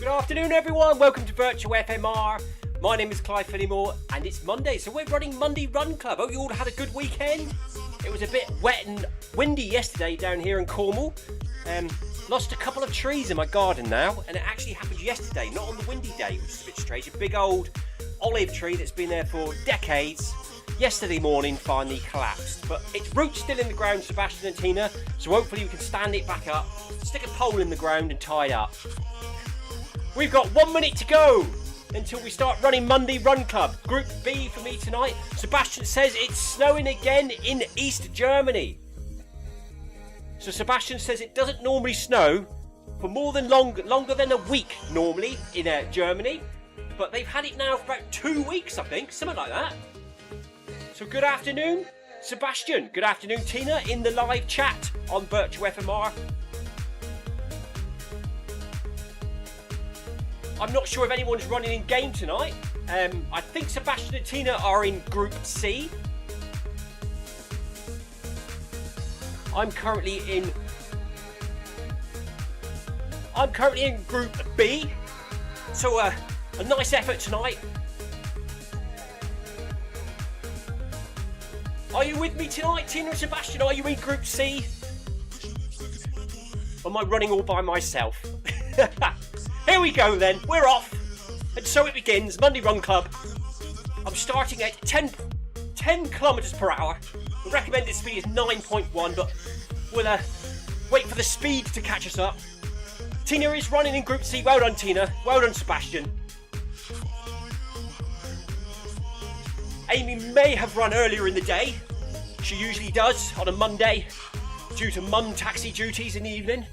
Good afternoon everyone, welcome to Virtual FMR. My name is Clive Finnimore and it's Monday, so we're running Monday Run Club. Hope you all had a good weekend. It was a bit wet and windy yesterday down here in Cornwall. Lost a couple of trees in my garden now, and it actually happened yesterday, not on the windy day, which is a bit strange. A big old olive tree that's been there for decades, yesterday morning finally collapsed. But its roots still in the ground, Sebastian and Tina, so hopefully we can stand it back up, stick a pole in the ground and tie it up. We've got 1 minute to go until we start running Monday Run Club. Group B for me tonight. Sebastian says it's snowing again in East Germany. So Sebastian says it doesn't normally snow for more than longer than a week normally in Germany, but they've had it now for about 2 weeks, I think, something like that. So good afternoon, Sebastian. Good afternoon, Tina, in the live chat on Virtual FMR. I'm not sure if anyone's running in game tonight. I think Sebastian and Tina are in Group C. I'm currently in Group B. So a nice effort tonight. Are you with me tonight, Tina and Sebastian? Are you in Group C? Or am I running all by myself? Here we go then, we're off. And so it begins, Monday Run Club. I'm starting at 10 kilometers per hour. The recommended speed is 9.1, but we'll wait for the speed to catch us up. Tina is running in Group C. Well done, Tina. Well done, Sebastian. Amy may have run earlier in the day. She usually does on a Monday due to mum taxi duties in the evening.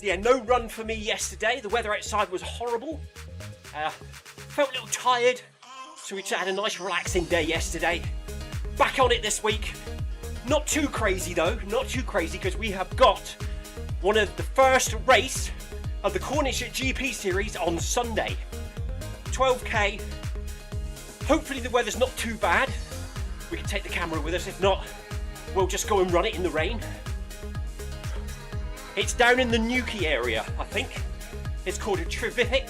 Yeah, no run for me yesterday. The weather outside was horrible. Felt a little tired, so we had a nice relaxing day yesterday. Back on it this week. Not too crazy though, not too crazy, because we have got one of the first race of the Cornish GP series on Sunday. 12k. Hopefully the weather's not too bad. We can take the camera with us. If not, we'll just go and run it in the rain. It's down in the Newquay area, I think. It's called a Trevific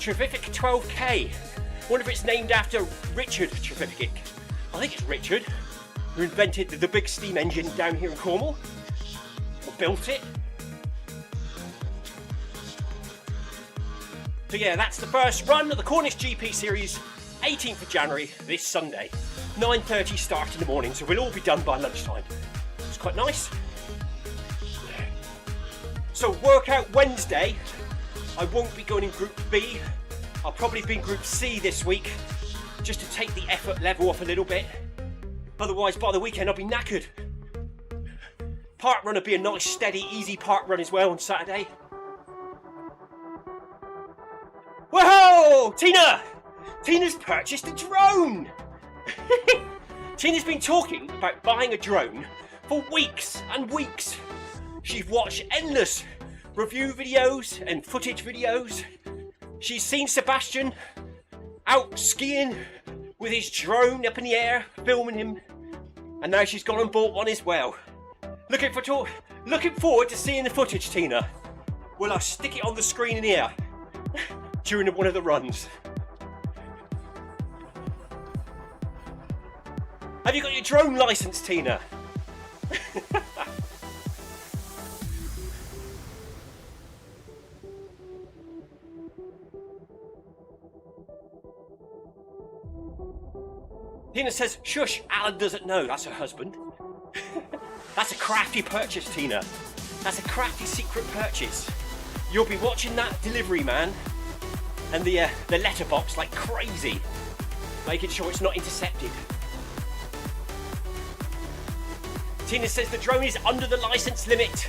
12k. Wonder if it's named after Richard Trevific. I think it's Richard, who invented the big steam engine down here in Cornwall, or built it. So yeah, that's the first run of the Cornish GP series, 18th of January, this Sunday. 9:30 start in the morning, so we'll all be done by lunchtime. It's quite nice. So workout Wednesday, I won't be going in Group B. I'll probably be in Group C this week, just to take the effort level off a little bit. Otherwise, by the weekend, I'll be knackered. Park run will be a nice, steady, easy park run as well on Saturday. Whoa! Tina's purchased a drone! Tina's been talking about buying a drone for weeks and weeks. She's watched endless review videos and footage videos. She's seen Sebastian out skiing with his drone up in the air, filming him. And now she's gone and bought one as well. Looking forward to seeing the footage, Tina. Will I stick it on the screen in here during one of the runs? Have you got your drone license, Tina? Tina says, shush, Alan doesn't know. That's her husband. That's a crafty purchase, Tina. That's a crafty secret purchase. You'll be watching that delivery man and the letterbox like crazy, making sure it's not intercepted. Tina says the drone is under the license limit.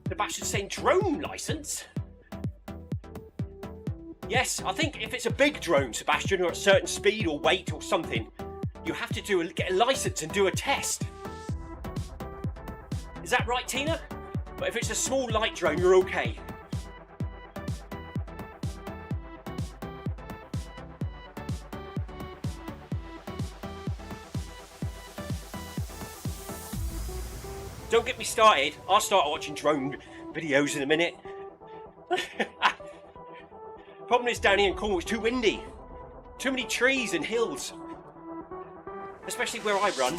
Sebastian's saying drone license? Yes, I think if it's a big drone, Sebastian, or at a certain speed or weight or something, you have to get a license and do a test. Is that right, Tina? But if it's a small light drone, you're okay. Don't get me started. I'll start watching drone videos in a minute. Problem is down here in Cornwall, it's too windy. Too many trees and hills. Especially where I run.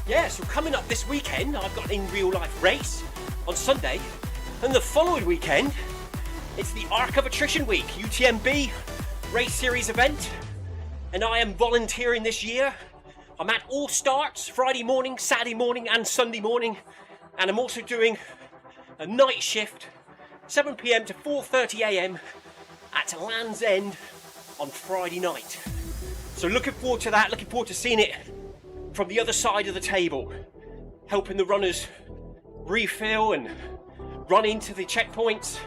Yeah, so coming up this weekend, I've got an in real life race on Sunday. And the following weekend, it's the Arc of Attrition Week, UTMB race series event. And I am volunteering this year. I'm at all starts, Friday morning, Saturday morning and Sunday morning. And I'm also doing a night shift, 7 PM to 4:30 AM at Land's End on Friday night. So looking forward to that, looking forward to seeing it from the other side of the table, helping the runners refill and run into the checkpoints.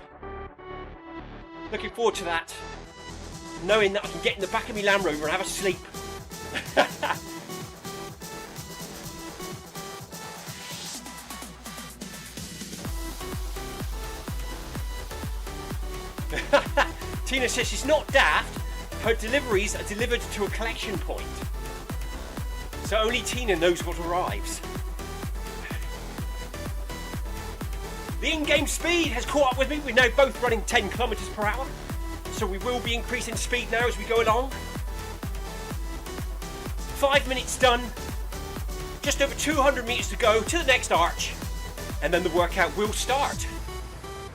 Looking forward to that, knowing that I can get in the back of my Land Rover and have a sleep. Tina says she's not daft, her deliveries are delivered to a collection point. So only Tina knows what arrives. The in-game speed has caught up with me. We're now both running 10 kilometers per hour. So we will be increasing speed now as we go along. 5 minutes done. Just over 200 meters to go to the next arch. And then the workout will start.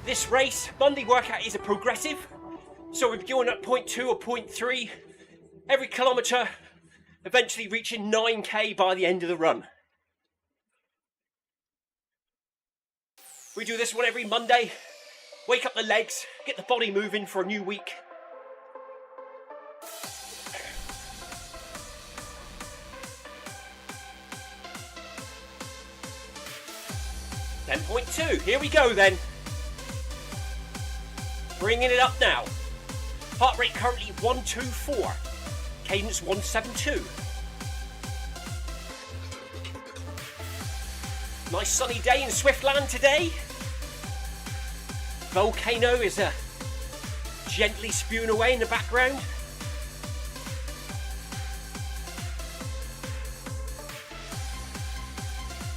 This race, Monday workout, is a progressive. So we're going at 0.2 or 0.3 every kilometre, eventually reaching 9k by the end of the run. We do this one every Monday, wake up the legs, get the body moving for a new week. Then 0.2, here we go then. Bringing it up now. Heart rate currently 124. Cadence 172. Nice sunny day in Swiftland today. Volcano is gently spewing away in the background.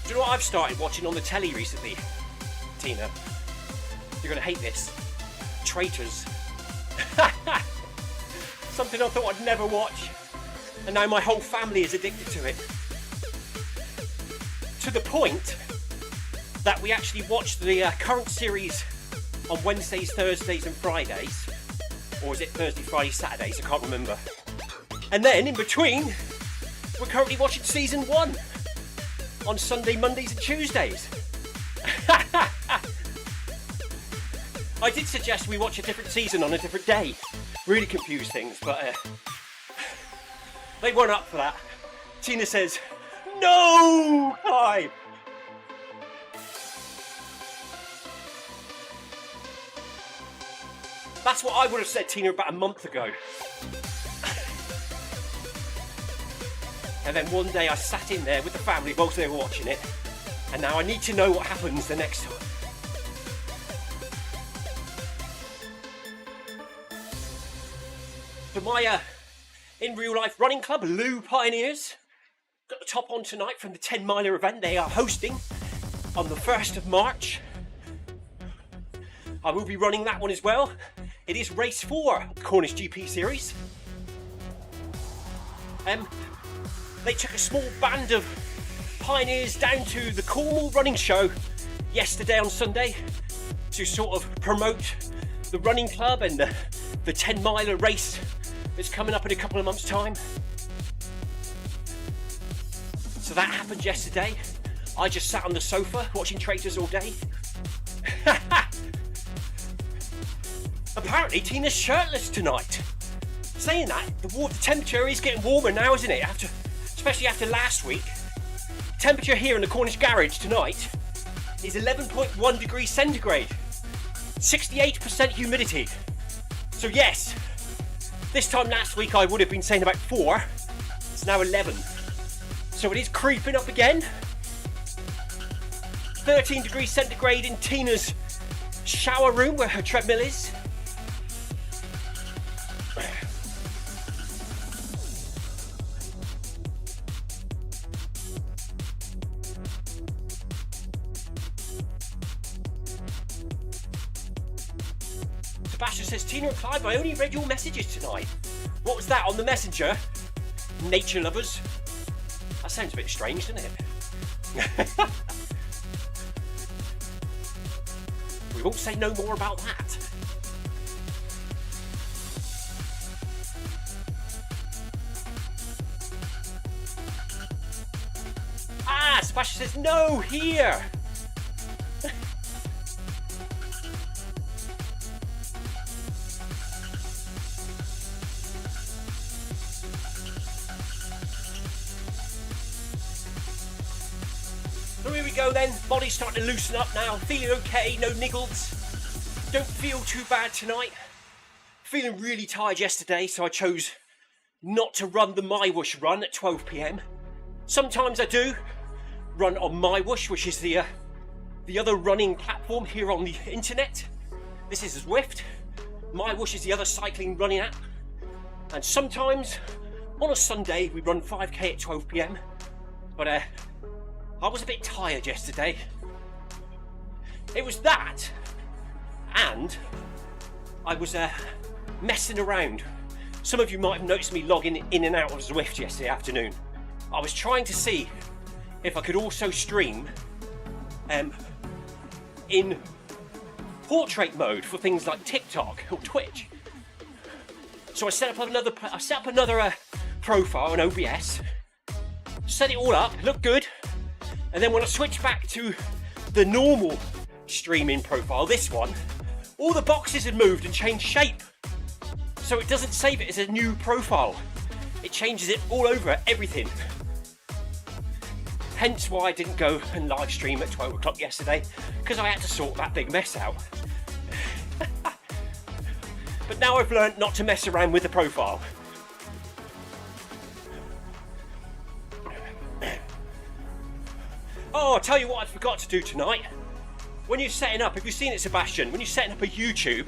Do you know what I've started watching on the telly recently, Tina? You're going to hate this. Traitors. Something I thought I'd never watch, and now my whole family is addicted to it. To the point that we actually watch the current series on Wednesdays, Thursdays and Fridays. Or is it Thursday, Friday, Saturdays? I can't remember. And then in between, we're currently watching season 1 on Sunday, Mondays and Tuesdays. I did suggest we watch a different season on a different day. Really confused things, but they weren't up for that. Tina says, no, Clive. That's what I would have said, Tina, about a month ago. And then one day I sat in there with the family whilst they were watching it, and now I need to know what happens the next time. For my in real life running club, Lou Pioneers, got the top on tonight from the 10 miler event they are hosting on the 1st of March. I will be running that one as well. It is race 4 of the Cornish GP series. They took a small band of pioneers down to the Cornwall running show yesterday on Sunday to sort of promote the running club and the 10 miler race that's coming up in a couple of months' time. So that happened yesterday. I just sat on the sofa watching Traitors all day. Apparently Tina's shirtless tonight. Saying that, the temperature is getting warmer now, isn't it? Especially after last week. Temperature here in the Cornish garage tonight is 11.1 degrees centigrade. 68% humidity. So yes, this time last week I would have been saying about 4. It's now 11. So it is creeping up again. 13 degrees centigrade in Tina's shower room where her treadmill is. Sebastian says, Tina and Clive, I only read your messages tonight. What was that on the messenger? Nature lovers. That sounds a bit strange, doesn't it? We won't say no more about that. Ah, Sebastian says, no, here. So here we go then, body's starting to loosen up now, feeling okay, no niggles, don't feel too bad tonight. Feeling really tired yesterday, so I chose not to run the My Whoosh run at 12 PM. Sometimes I do run on My Whoosh, which is the other running platform here on the internet. This is Zwift. My Whoosh is the other cycling running app. And sometimes on a Sunday we run 5k at 12 PM. But I was a bit tired yesterday. It was that, and I was messing around. Some of you might have noticed me logging in and out of Zwift yesterday afternoon. I was trying to see if I could also stream in portrait mode for things like TikTok or Twitch. So I set up another profile in OBS, set it all up, looked good. And then when I switch back to the normal streaming profile, this one, all the boxes had moved and changed shape. So it doesn't save it as a new profile. It changes it all over, everything. Hence why I didn't go and live stream at 12 o'clock yesterday, because I had to sort that big mess out. But now I've learned not to mess around with the profile. Oh, I'll tell you what I forgot to do tonight. When you're setting up, have you seen it, Sebastian? When you're setting up a YouTube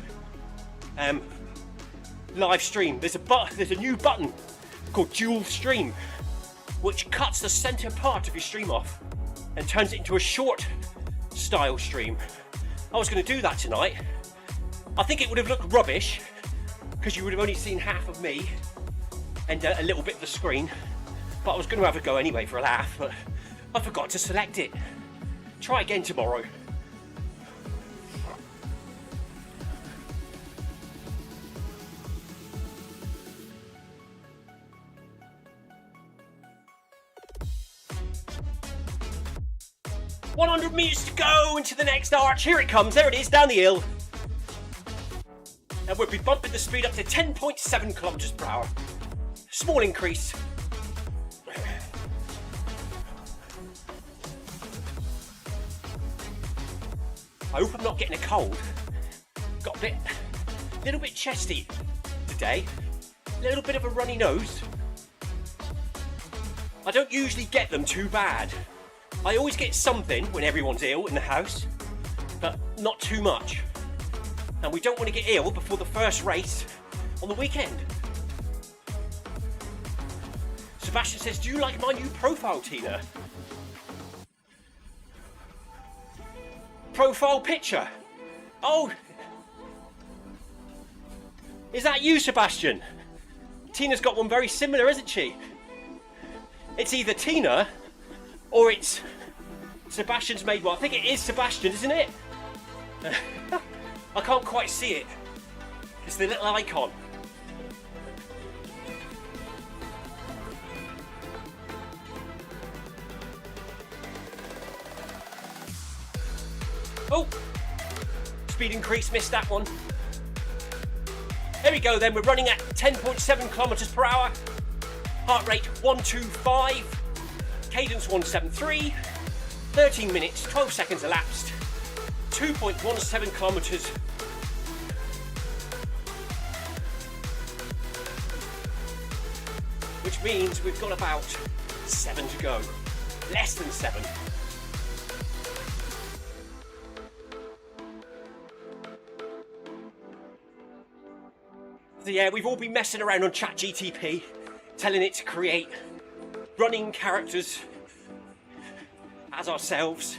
live stream, there's a new button called Dual Stream, which cuts the center part of your stream off and turns it into a short style stream. I was going to do that tonight. I think it would have looked rubbish because you would have only seen half of me and a little bit of the screen, but I was going to have a go anyway for a laugh, but I forgot to select it. Try again tomorrow. "100 meters to go into the next arch." Here it comes. There it is, down the hill. And we'll be bumping the speed up to 10.7 kilometers per hour. Small increase. I hope I'm not getting a cold. Got a little bit chesty today. A little bit of a runny nose. I don't usually get them too bad. I always get something when everyone's ill in the house, but not too much. And we don't want to get ill before the first race on the weekend. Sebastian says, "Do you like my new profile, Tina?" Profile picture. Oh, is that you, Sebastian? Tina's got one very similar, isn't she? It's either Tina or it's Sebastian's made one. I think it is Sebastian, isn't it? I can't quite see it. It's the little icon. Oh, speed increase, missed that one. There we go then, we're running at 10.7 kilometers per hour. Heart rate 125, cadence 173, 13 minutes, 12 seconds elapsed, 2.17 kilometers. Which means we've got about 7 to go, less than 7. So yeah, we've all been messing around on ChatGTP, telling it to create running characters as ourselves.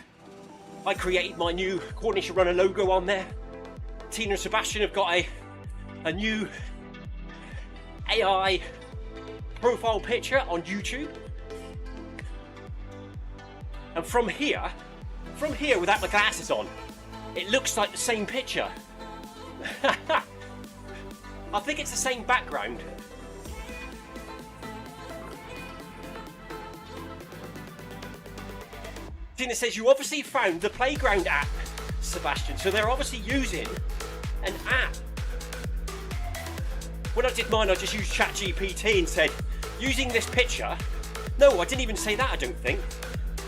I created my new Cornish runner logo on there. Tina and Sebastian have got a new AI profile picture on YouTube. And from here without my glasses on, it looks like the same picture. I think it's the same background. Tina says, you obviously found the playground app, Sebastian. So they're obviously using an app. When I did mine, I just used ChatGPT and said, using this picture. No, I didn't even say that, I don't think.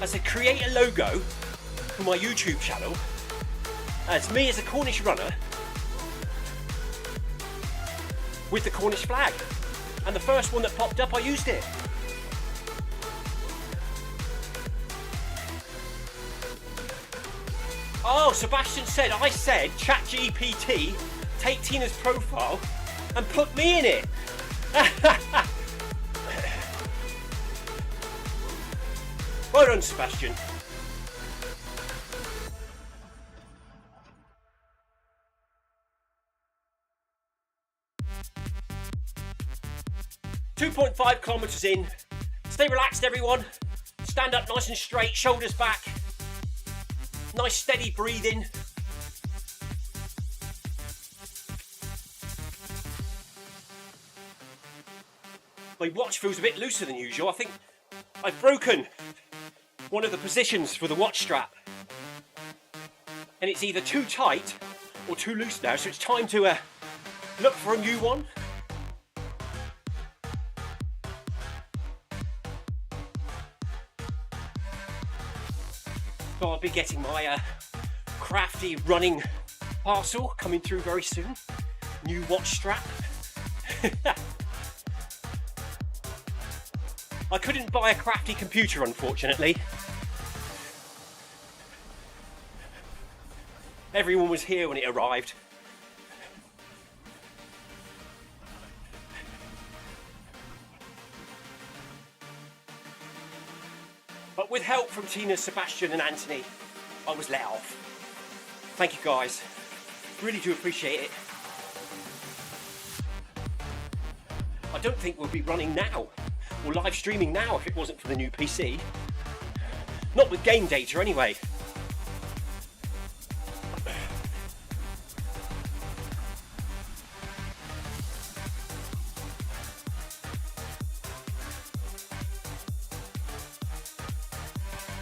I said, create a logo for my YouTube channel. It's me as a Cornish runner with the Cornish flag. And the first one that popped up, I used it. Oh, Sebastian said, I said, ChatGPT, take Tina's profile and put me in it. Well done, Sebastian. .5 kilometers in. Stay relaxed, everyone. Stand up nice and straight, shoulders back. Nice steady breathing. My watch feels a bit looser than usual. I think I've broken one of the positions for the watch strap. And it's either too tight or too loose now, so it's time to look for a new one. So I'll be getting my crafty running parcel coming through very soon. New watch strap. I couldn't buy a crafty computer, unfortunately. Everyone was here when it arrived. But with help from Tina, Sebastian and Anthony, I was let off. Thank you guys. Really do appreciate it. I don't think we'll be running now, or live streaming now if it wasn't for the new PC. Not with game data anyway.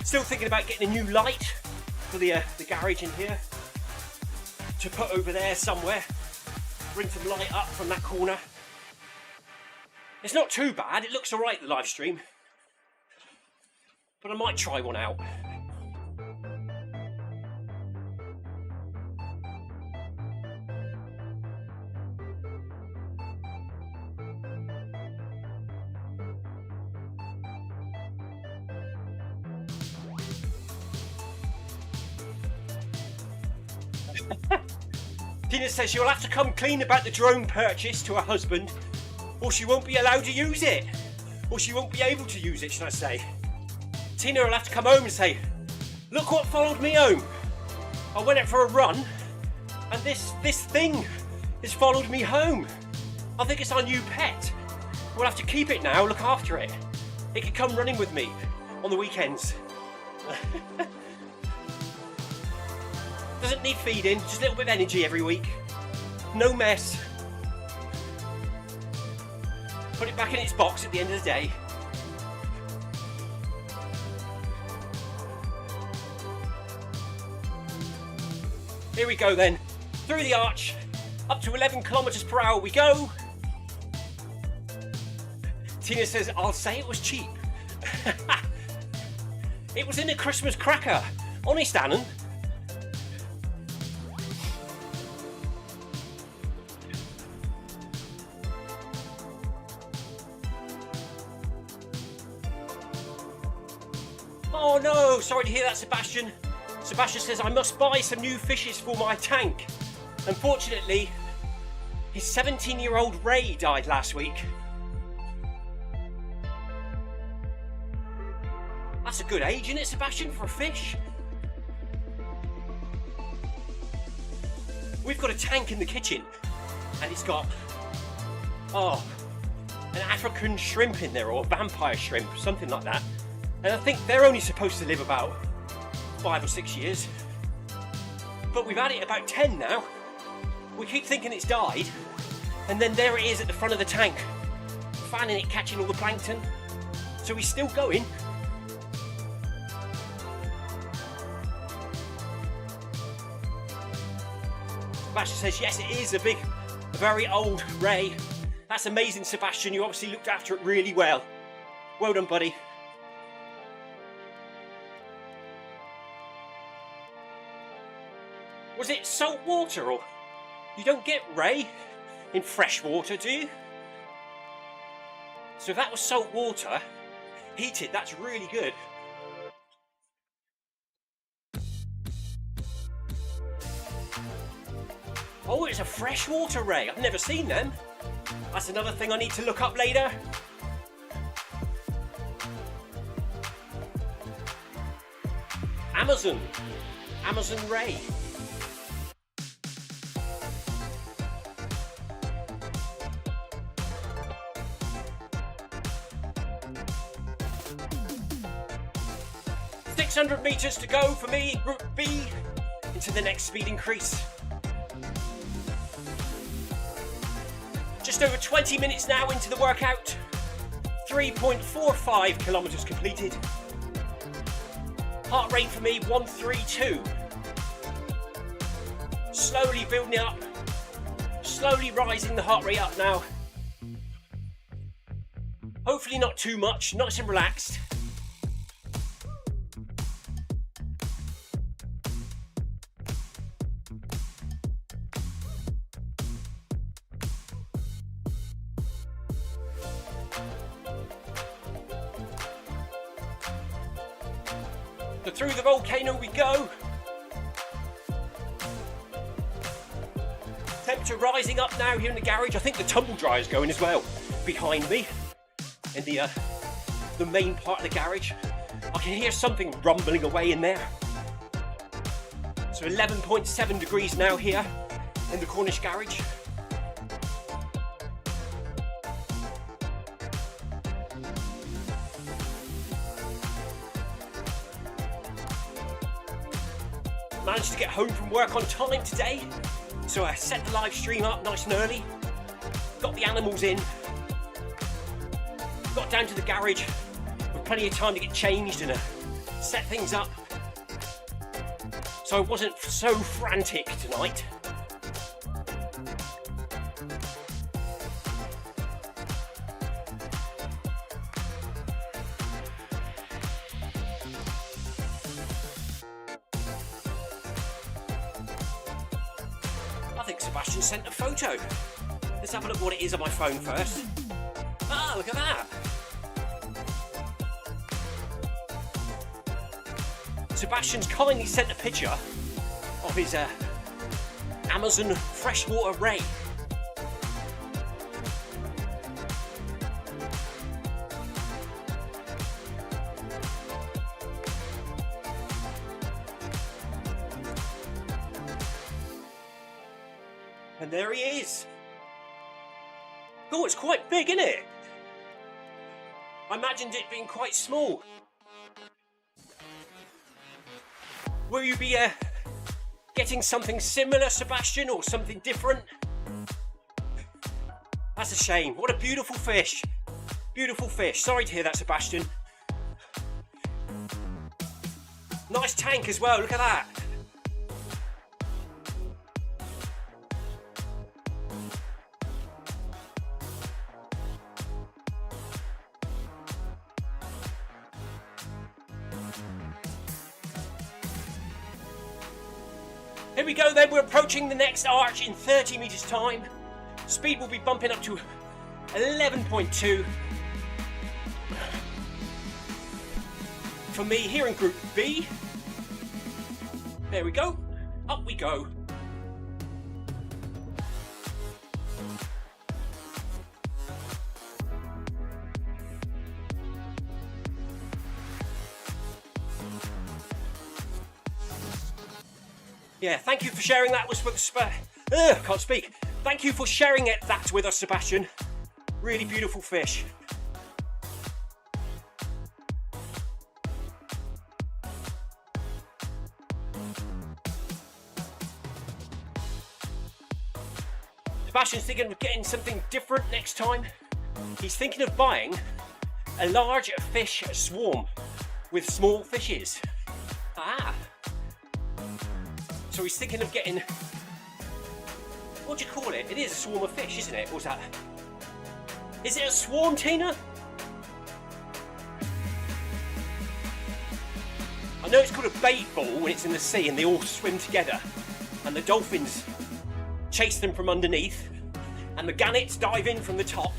Still thinking about getting a new light for the garage in here to put over there somewhere. Bring some light up from that corner. It's not too bad, it looks alright, the live stream. But I might try one out. Tina says she'll have to come clean about the drone purchase to her husband, or she won't be allowed to use it. Or she won't be able to use it, should I say. Tina will have to come home and say, look what followed me home. I went out for a run, and this thing has followed me home. I think it's our new pet. We'll have to keep it now, look after it. It can come running with me on the weekends. Doesn't need feeding, just a little bit of energy every week. No mess. Put it back in its box at the end of the day. Here we go then. Through the arch, up to 11 kilometers per hour we go. Tina says, I'll say it was cheap. It was in a Christmas cracker. Honest, Annan. Oh no, sorry to hear that, Sebastian. Sebastian says, I must buy some new fishes for my tank. Unfortunately, his 17-year-old Ray died last week. That's a good age, isn't it, Sebastian, for a fish? We've got a tank in the kitchen. and it's got, oh, an African shrimp in there, or a vampire shrimp, something like that. And I think they're only supposed to live about 5 or 6 years. But we've had it about 10 now. We keep thinking it's died, and then there it is at the front of the tank, fanning it, catching all the plankton. So he's still going. Sebastian says, yes, it is a very old ray. That's amazing, Sebastian. You obviously looked after it really well. Well done, buddy. Was it salt water, or you don't get ray in fresh water, do you? So if that was salt water, heated, that's really good. Oh, it's a freshwater ray. I've never seen them. That's another thing I need to look up later. Amazon ray. "600 meters to go for me, Group B, into the next speed increase. Just over 20 minutes now into the workout. 3.45 kilometers completed. Heart rate for me, 132. Slowly building up. Slowly rising the heart rate up now. Hopefully not too much, nice and relaxed. So through the volcano we go. Temperature rising up now here in the garage. I think the tumble dryer is going as well behind me in the main part of the garage. I can hear something rumbling away in there. So 11.7 degrees now here in the Cornish garage. Managed to get home from work on time today, so I set the live stream up nice and early, got the animals in, got down to the garage with plenty of time to get changed and set things up, so I wasn't so frantic tonight. I think Sebastian sent a photo. Let's have a look what it is on my phone first. Ah, look at that. Sebastian's kindly sent a picture of his Amazon freshwater ray. And there he is. Oh, it's quite big, isn't it? I imagined it being quite small. Will you be getting something similar, Sebastian, or something different? That's a shame. What a beautiful fish. Beautiful fish. Sorry to hear that, Sebastian. Nice tank as well, look at that. Here we go then, we're approaching the next arch in 30 meters time. Speed will be bumping up to 11.2. For me here in Group B. There we go, up we go. Yeah, thank you for sharing that. Was for the can't speak. Thank you for sharing that with us, Sebastian. Really beautiful fish. Sebastian's thinking of getting something different next time. He's thinking of buying a large fish swarm with small fishes. So he's thinking of getting, what do you call it? It is a swarm of fish, isn't it? What's that? Is it a swarm, Tina? I know it's called a bait ball when it's in the sea and they all swim together and the dolphins chase them from underneath and the gannets dive in from the top.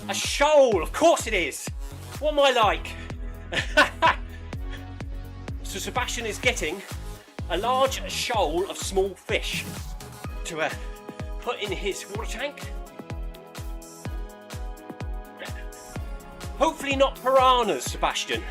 A shoal, of course it is. What am I like? So Sebastian is getting a large shoal of small fish to put in his water tank. Hopefully not piranhas, Sebastian.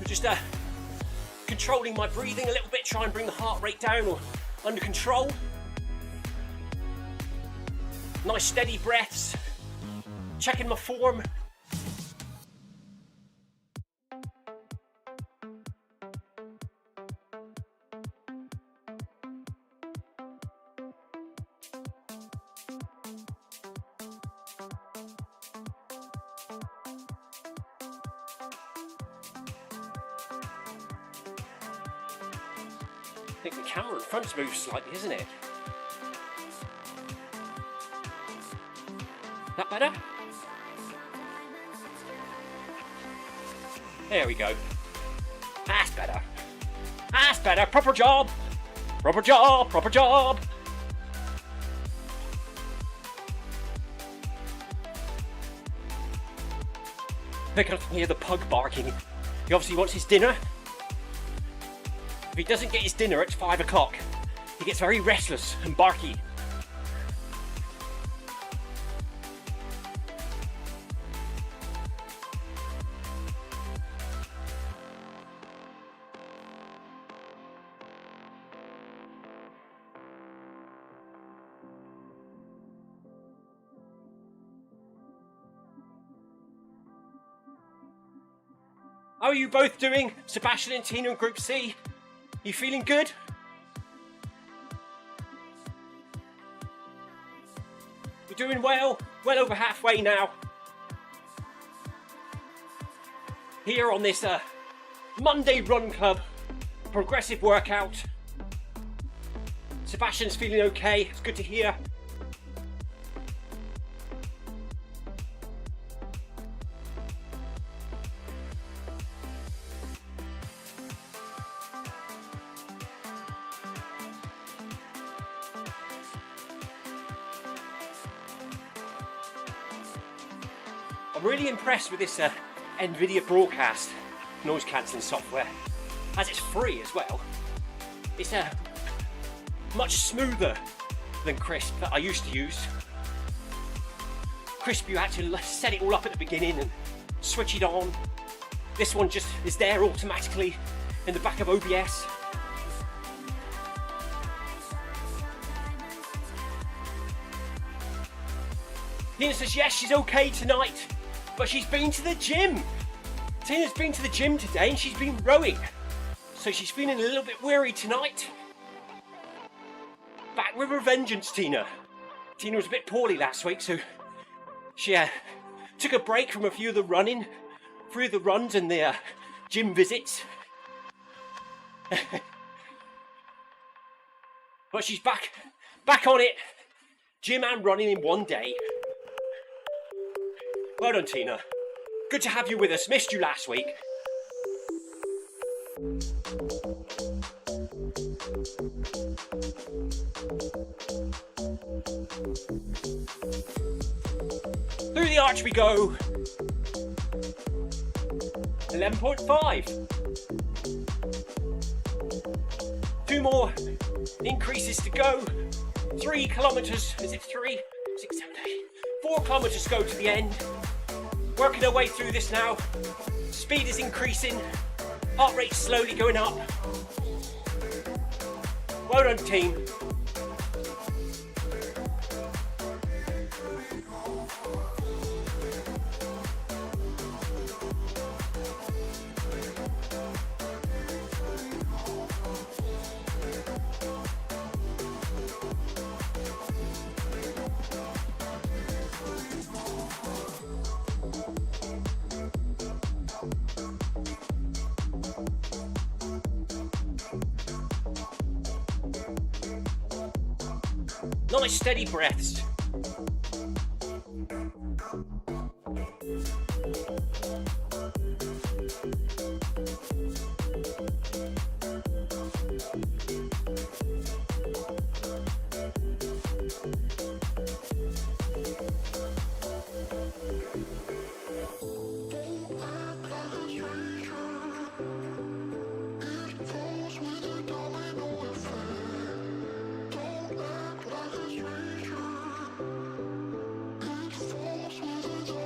Just controlling my breathing a little bit, try and bring the heart rate down or under control. Nice steady breaths, checking my form. I think the camera in front's moved slightly, isn't it? That better? There we go. That's better. That's better. Proper job. Proper job. Proper job. I can hear the pug barking. He obviously wants his dinner. If he doesn't get his dinner at 5 o'clock, he gets very restless and barky. How are you both doing? Sebastian and Tina in Group C? You feeling good? You're doing well over halfway now. Here on this Monday Run Club progressive workout. Sebastian's feeling okay, it's good to hear. I'm really impressed with this NVIDIA broadcast noise cancelling software, as it's free as well. It's much smoother than Crisp that I used to use. Crisp, you had to set it all up at the beginning and switch it on. This one just is there automatically in the back of OBS. Tina says yes, she's okay tonight, but she's been to the gym. Tina's been to the gym today and she's been rowing, so she's feeling a little bit weary tonight. Back with her vengeance, Tina. Tina was a bit poorly last week, so she took a break from a few of the runs and the gym visits. But she's back on it, gym and running in one day. Well done, Tina. Good to have you with us. Missed you last week. Through the arch we go. 11.5. 2 more increases to go. 3 kilometres, is it 3? 6, 7, 8. 4 kilometres to go to the end. Working our way through this now. Speed is increasing. Heart rate slowly going up. Well done, team. Nice steady breaths.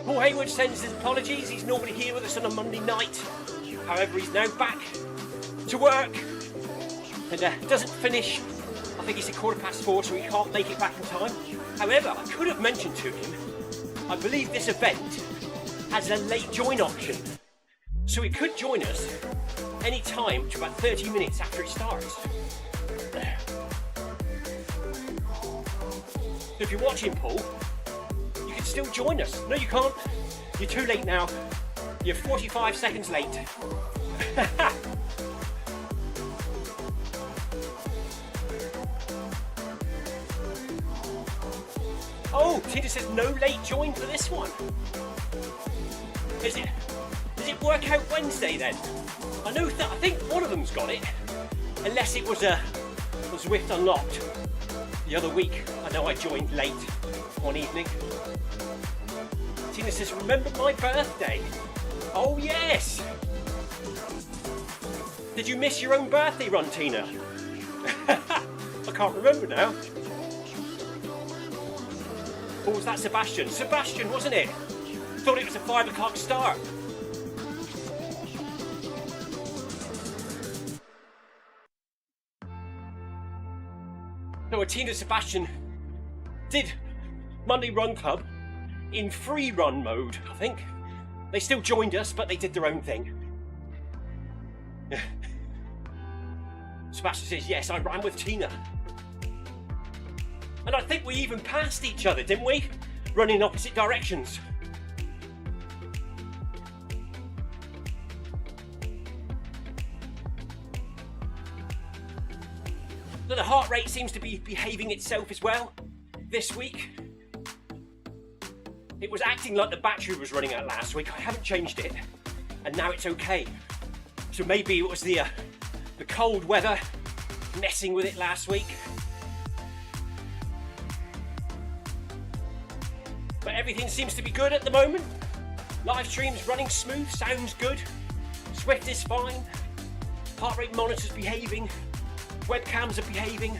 Paul Hayward sends his apologies. He's normally here with us on a Monday night. However, he's now back to work and doesn't finish. I think it's 4:15, so he can't make it back in time. However, I could have mentioned to him, I believe this event has a late join option. So he could join us any time to about 30 minutes after it starts. So if you're watching, Paul, you can still join us. No, you can't. You're too late now. You're 45 seconds late. Oh, Tina says no late join for this one. Does it work out Wednesday then? I know that I think one of them's got it, unless it was Zwift Unlocked the other week. I know I joined late one evening. Tina says, remember my birthday? Oh yes! Did you miss your own birthday run, Tina? I can't remember now. Or was that Sebastian? Sebastian, wasn't it? Thought it was a 5 o'clock start. No, Tina Sebastian did Monday Run Club in free run mode, I think. They still joined us, but they did their own thing. Sebastian says, yes, I ran with Tina. And I think we even passed each other, didn't we? Running in opposite directions. But the heart rate seems to be behaving itself as well this week. It was acting like the battery was running out last week. I haven't changed it, and now it's okay. So maybe it was the cold weather messing with it last week. But everything seems to be good at the moment. Live stream's running smooth, sounds good. Zwift is fine. Heart rate monitor's behaving. Webcams are behaving.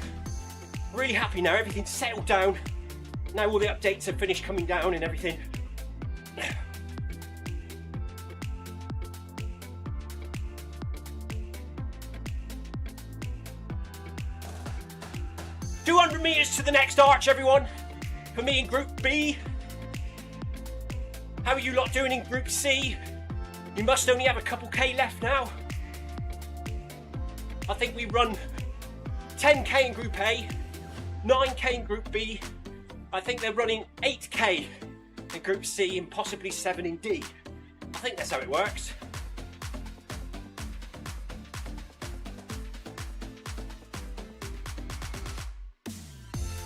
Really happy now, everything's settled down. Now all the updates have finished coming down and everything. 200 metres to the next arch, everyone. For me in Group B. How are you lot doing in Group C? You must only have a couple K left now. I think we run 10K in Group A, 9K in Group B. I think they're running 8K in Group C and possibly 7 in D. I think that's how it works.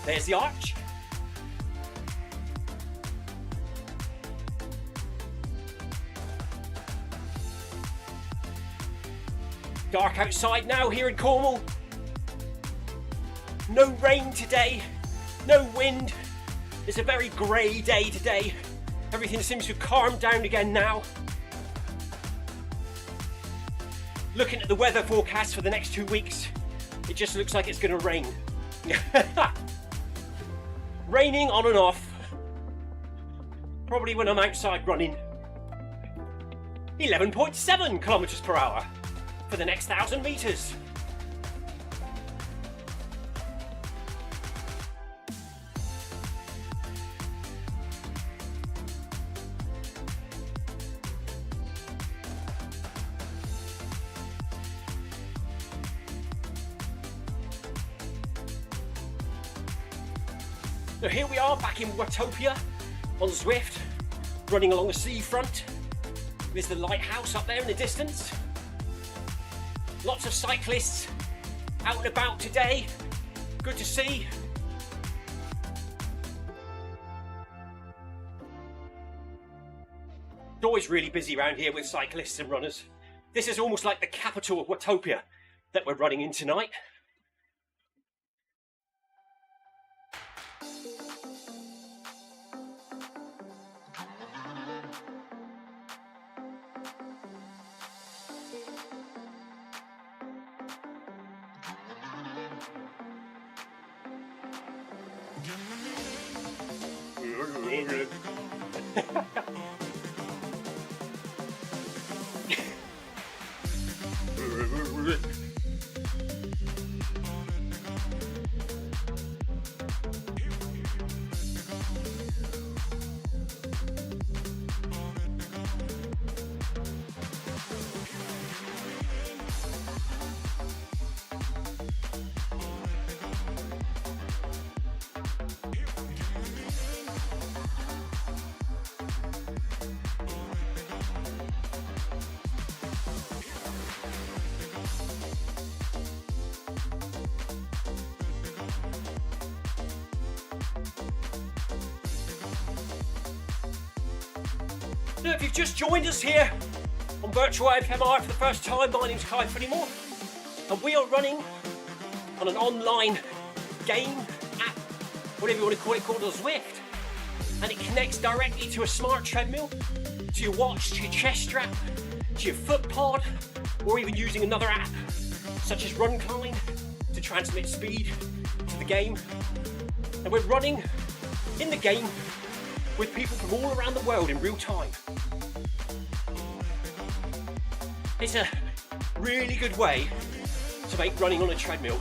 There's the arch. Dark outside now here in Cornwall. No rain today, no wind. It's a very grey day today. Everything seems to have calmed down again now. Looking at the weather forecast for the next 2 weeks, it just looks like it's going to rain. Raining on and off. Probably when I'm outside running. 11.7 kilometers per hour for the next 1,000 meters. So here we are back in Watopia on Zwift, running along the seafront. There's the lighthouse up there in the distance. Lots of cyclists out and about today. Good to see. It's always really busy around here with cyclists and runners. This is almost like the capital of Watopia that we're running in tonight. Now, if you've just joined us here on Virtual FMR for the first time, my name's Clive Finnimore, and we are running on an online game, app, whatever you want to call it, called a Zwift. And it connects directly to a smart treadmill, to your watch, to your chest strap, to your foot pod, or even using another app, such as RunClimb, to transmit speed to the game. And we're running in the game with people from all around the world in real time. It's a really good way to make running on a treadmill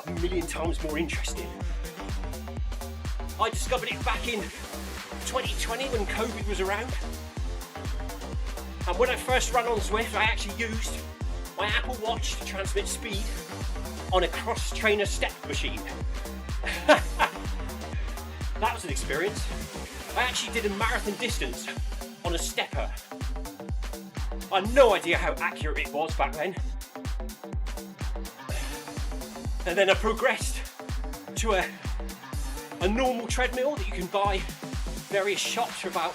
a million times more interesting. I discovered it back in 2020 when COVID was around. And when I first ran on Zwift, I actually used my Apple Watch to transmit speed on a cross-trainer step machine. That was an experience. I actually did a marathon distance on a stepper. I had no idea how accurate it was back then. And then I progressed to a normal treadmill that you can buy various shops for about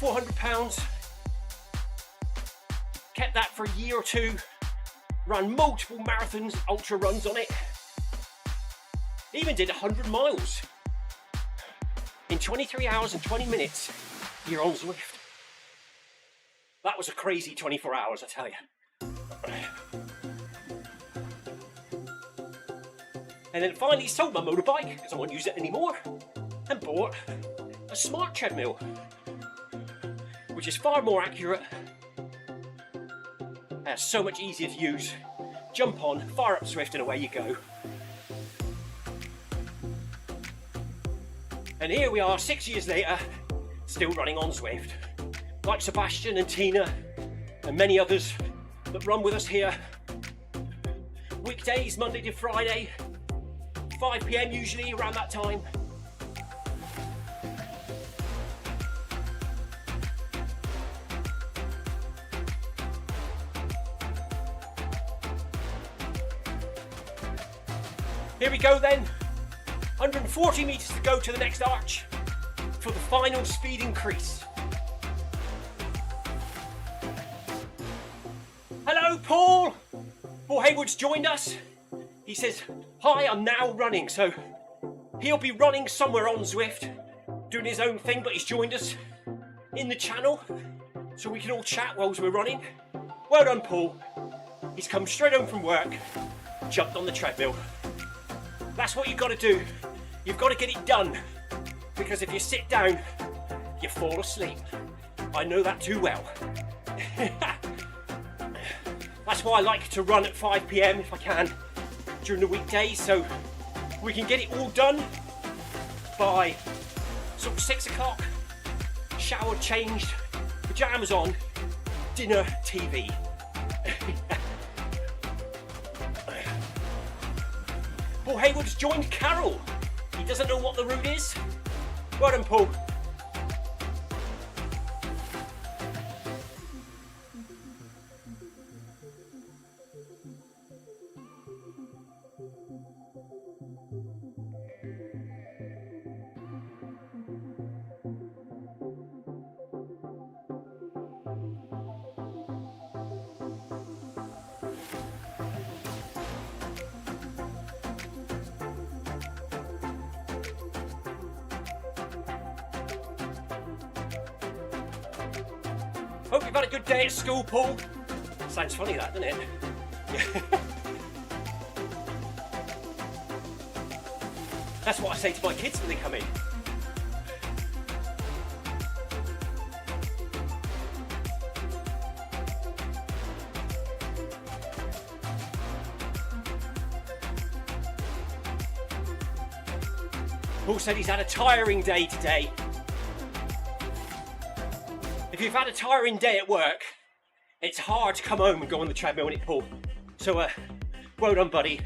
£400. Kept that for a year or two, ran multiple marathons, ultra runs on it. Even did 100 miles. In 23 hours and 20 minutes, you're on Zwift. That was a crazy 24 hours, I tell you. And then finally sold my motorbike, because I won't use it anymore, and bought a smart treadmill, which is far more accurate, and so much easier to use. Jump on, fire up Zwift, and away you go. And here we are, 6 years later, still running on Zwift. Like Sebastian and Tina, and many others that run with us here. Weekdays, Monday to Friday, 5 PM usually, around that time. Here we go then. 140 metres to go to the next arch for the final speed increase. Hello, Paul! Paul Hayward's joined us. He says, hi, I'm now running. So he'll be running somewhere on Zwift, doing his own thing, but he's joined us in the channel so we can all chat whilst we're running. Well done, Paul. He's come straight home from work, jumped on the treadmill. That's what you've got to do. You've got to get it done. Because if you sit down, you fall asleep. I know that too well. That's why I like to run at 5 PM if I can during the weekdays, so we can get it all done by sort of 6 o'clock. Showered, changed, pyjamas on, dinner, TV. Paul Hayward's joined Carol. He doesn't know what the route is. Well done, Paul. Hope you've had a good day at school, Paul. Sounds funny, that, doesn't it? That's what I say to my kids when they come in. Paul said he's had a tiring day today. If you've had a tiring day at work, it's hard to come home and go on the treadmill, isn't it, Paul? So, well done, buddy.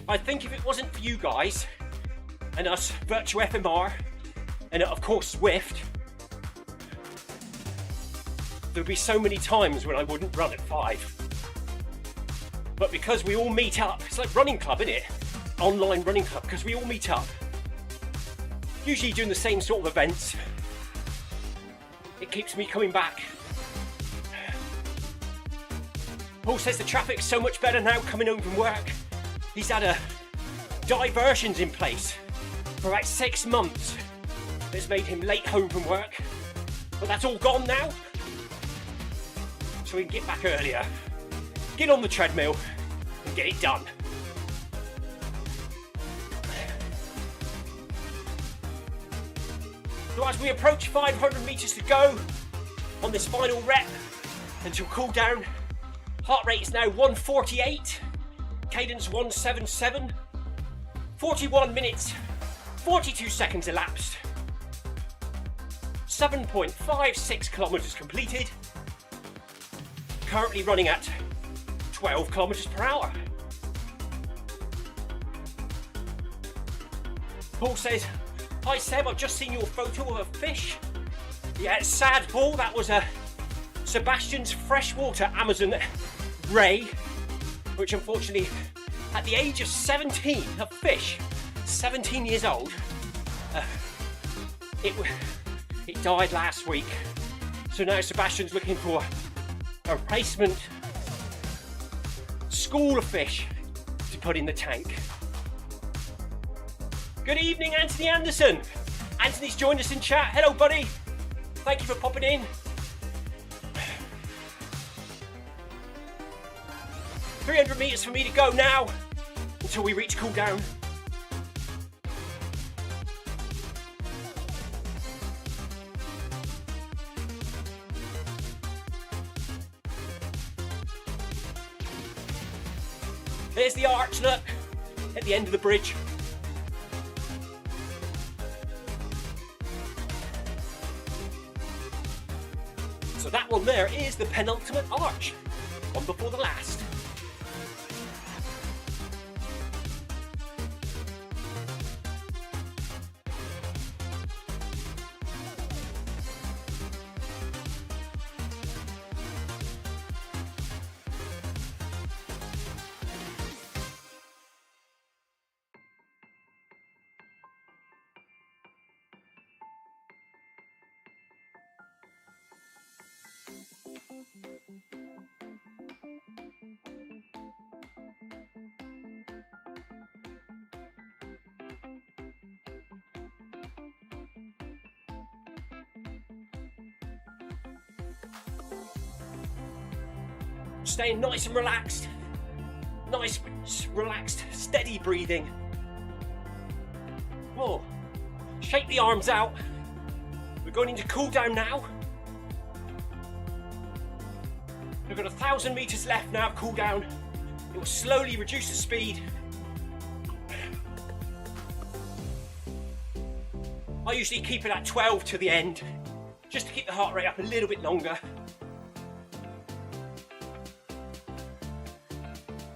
I think if it wasn't for you guys, and us, Virtual FMR, and of course Zwift, there'd be so many times when I wouldn't run at 5. But because we all meet up, it's like running club, isn't it? Online running club, because we all meet up. Usually doing the same sort of events. It keeps me coming back. Paul says the traffic's so much better now coming home from work. He's had diversions in place for about 6 months. It's made him late home from work. But that's all gone now. So we can get back earlier. Get on the treadmill and get it done. So as we approach 500 metres to go on this final rep until cool down, heart rate is now 148, cadence 177, 41 minutes, 42 seconds elapsed, 7.56 kilometres completed, currently running at 12 kilometres per hour. Paul says, "Hi Seb, I've just seen your photo of a fish." Yeah, it's sad, Paul. That was Sebastian's freshwater Amazon ray, which unfortunately, at the age of 17, a fish, 17 years old, it died last week. So now Sebastian's looking for a replacement school of fish to put in the tank. Good evening, Anthony Anderson. Anthony's joined us in chat. Hello, buddy. Thank you for popping in. 300 metres for me to go now until we reach cool down. There's the arch, look, at the end of the bridge. So that one there is the penultimate arch, one before the last. Staying nice and relaxed. Nice, relaxed, steady breathing. Oh, shake the arms out. We're going into cool down now. We've got 1,000 meters left now of cool down. It will slowly reduce the speed. I usually keep it at 12 to the end, just to keep the heart rate up a little bit longer.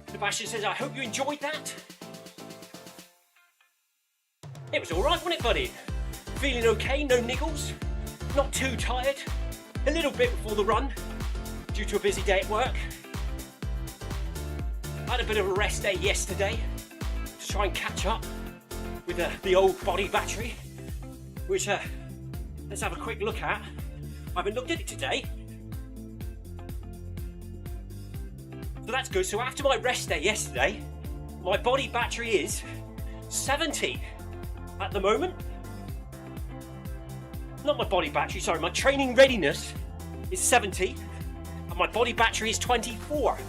Sebastian says, I hope you enjoyed that. It was alright, wasn't it, buddy? Feeling okay, no niggles, not too tired. A little bit before the run, due to a busy day at work. I had a bit of a rest day yesterday to try and catch up with the old body battery, which let's have a quick look at. I haven't looked at it today. So that's good. So after my rest day yesterday, my body battery is 70 at the moment. Not my body battery, sorry, my training readiness is 70 and my body battery is 24.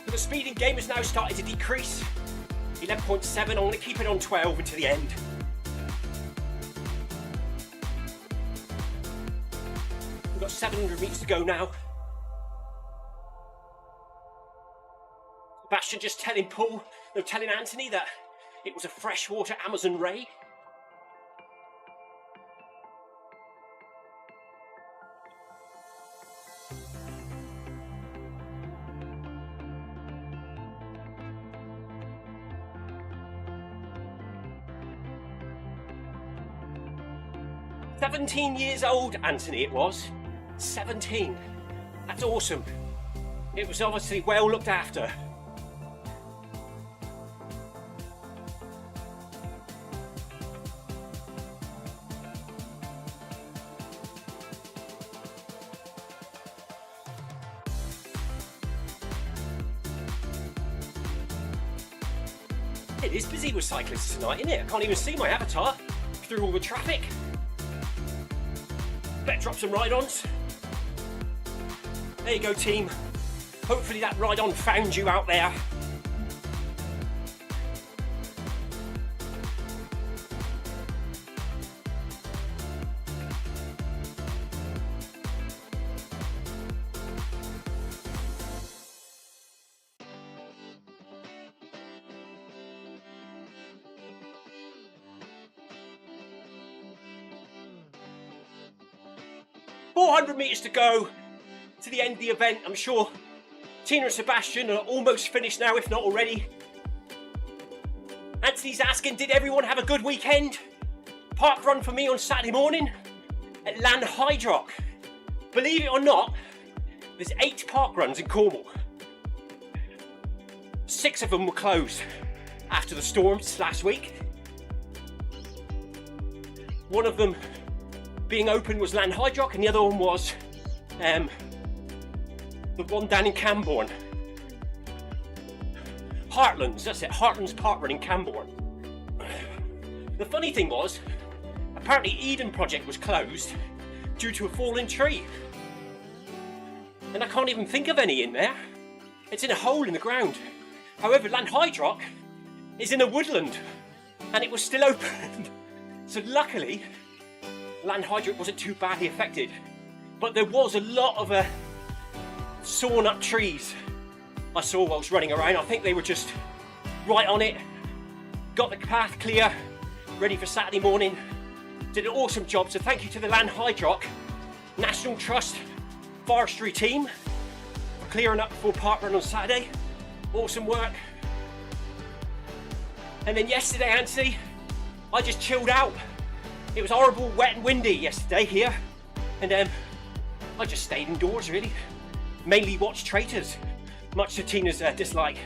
The speed in game has now started to decrease. 11.7, I'm going to keep it on 12 until the end. We've got 700 metres to go now. Sebastian just telling Anthony that it was a freshwater Amazon ray. "17 years old, Anthony, it was. 17. That's awesome. It was obviously well looked after." It is busy with cyclists tonight, isn't it? I can't even see my avatar through all the traffic. Better drop some ride-ons. There you go, team. Hopefully that ride-on found you out there. "400 metres to go to the end of the event. I'm sure Tina and Sebastian are almost finished now, if not already." Anthony's asking, did everyone have a good weekend? Park run for me on Saturday morning at Lanhydrock. Believe it or not, there's 8 park runs in Cornwall. 6 of them were closed after the storms last week. One of them being open was Lanhydrock, and the other one was the one down in Camborne. Heartlands, that's it, Heartlands Park Run in Camborne. The funny thing was, apparently Eden Project was closed due to a fallen tree. And I can't even think of any in there. It's in a hole in the ground. However, Lanhydrock is in a woodland and it was still open. So luckily, Lanhydrock wasn't too badly affected, but there was a lot of sawn up trees I saw whilst running around. I think they were just right on it. Got the path clear, ready for Saturday morning. Did an awesome job, so thank you to the Lanhydrock National Trust Forestry team for clearing up before park run on Saturday. Awesome work. And then yesterday, Anthony, I just chilled out. It was horrible, wet and windy yesterday here, and I just stayed indoors really. Mainly watched Traitors, much to Tina's dislike.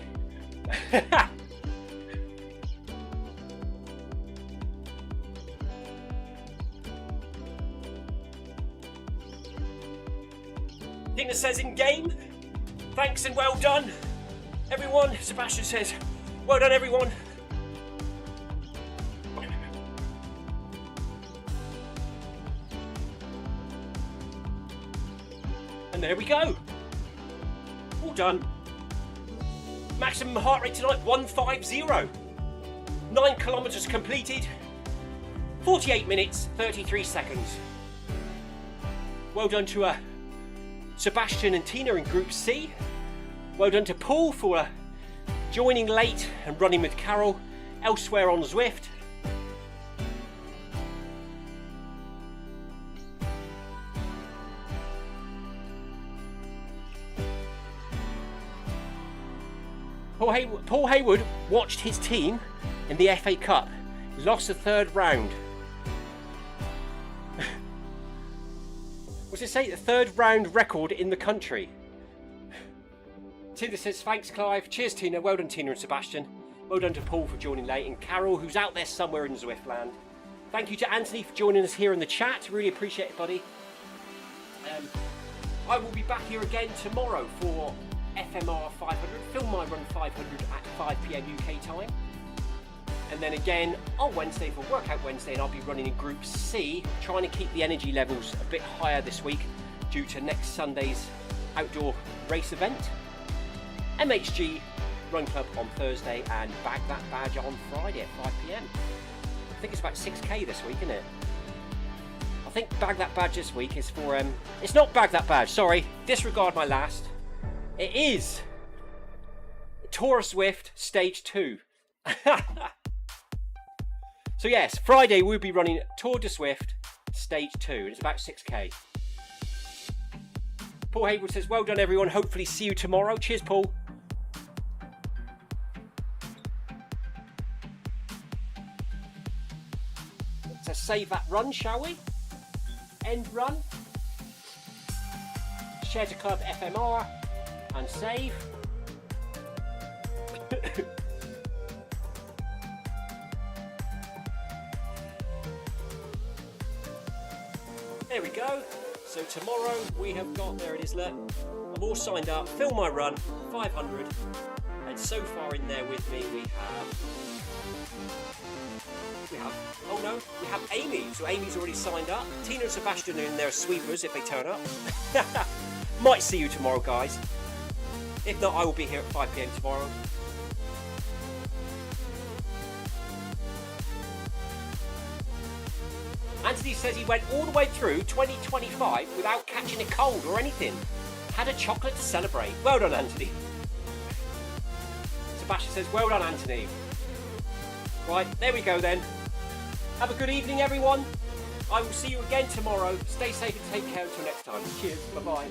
Tina says in game. Thanks and well done, everyone. Sebastian says, well done, everyone. And there we go. All done. Maximum heart rate tonight, 150. 9 kilometers completed. 48 minutes, 33 seconds. Well done to Sebastian and Tina in Group C. Well done to Paul for joining late and running with Carol elsewhere on Zwift. Paul Hayward watched his team in the FA Cup, lost the third round. What's it say? The third round record in the country. Tina says, thanks Clive. Cheers Tina. Well done Tina and Sebastian. Well done to Paul for joining late, and Carol, who's out there somewhere in Zwiftland. Thank you to Anthony for joining us here in the chat. Really appreciate it, buddy. I will be back here again tomorrow for FMR 500, Film My Run 500 at 5 PM UK time. And then again on Wednesday for Workout Wednesday, and I'll be running in Group C, trying to keep the energy levels a bit higher this week due to next Sunday's outdoor race event. MHG Run Club on Thursday and Bag That Badge on Friday at 5 PM. I think it's about 6k this week, isn't it? I think Bag That Badge this week is for, it's not Bag That Badge, sorry, disregard my last. It is Tour of Zwift Stage 2. So yes, Friday we'll be running Tour de Zwift Stage 2, and it's about 6k. Paul Hayward says, well done everyone, hopefully see you tomorrow. Cheers Paul. Let's save that run, shall we? End run. Share to Club FMR. And save. There we go. So tomorrow we have got, there it is, look. I'm all signed up. Film My Run 500. And so far in there with me we have Amy. So Amy's already signed up. Tina and Sebastian are in there as sweepers if they turn up. Might see you tomorrow, guys. If not, I will be here at 5 PM tomorrow. Anthony says he went all the way through 2025 without catching a cold or anything. Had a chocolate to celebrate. Well done, Anthony. Sebastian says, well done, Anthony. Right, there we go then. Have a good evening, everyone. I will see you again tomorrow. Stay safe and take care until next time. Cheers. Bye-bye.